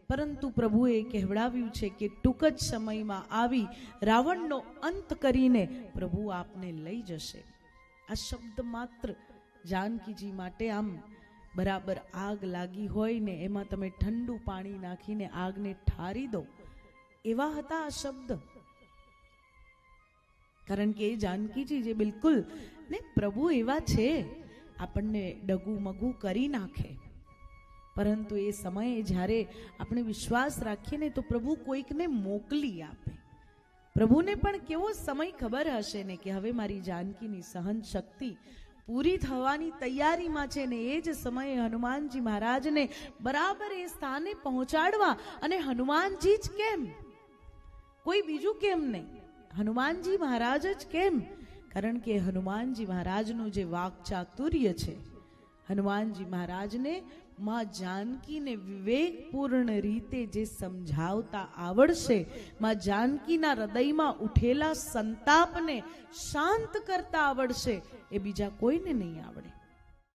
પરંતુ પ્રભુએ કહેવડાવ્યું છે કે ટૂંક જ સમયમાં આવી રાવણનો અંત કરીને પ્રભુ આપને લઈ જશે. આ શબ્દ માત્ર જાનકીજી માટે આમ બરાબર આગ લાગી હોય ને એમાં તમે ઠંડુ પાણી નાખીને આગને ઠારી દો એવા હતા આ શબ્દ. કારણ કે જાનકીજી જે બિલકુલ ને પ્રભુ એવા છે આપણને ડગું મગું કરી નાખે, પરંતુ એ સમયે જ્યારે આપણે વિશ્વાસ રાખીએ ને તો પ્રભુ કોઈકને મોકલી આપે. પ્રભુને પણ કેવો સમય ખબર હશે ને કે હવે મારી જાનકીની સહન શક્તિ પૂરી થવાની તૈયારીમાં છે ને એ જ સમયે હનુમાનજી મહારાજને બરાબર એ સ્થાને પહોંચાડવા. અને હનુમાનજી જ કેમ, કોઈ બીજું કેમ નહીં, હનુમાનજી મહારાજ જ કેમ? કારણ કે હનુમાનજી મહારાજનું જે વાક્ચાતુર્ય છે, હનુમાનજી મહારાજને માં જાનકીને વિવેકપૂર્ણ રીતે જે સમજાવતા આવડશે, માં જાનકીના હૃદયમાં ઉઠેલા સંતાપને શાંત કરતા આવડશે, એ બીજા કોઈને નહીં આવડે.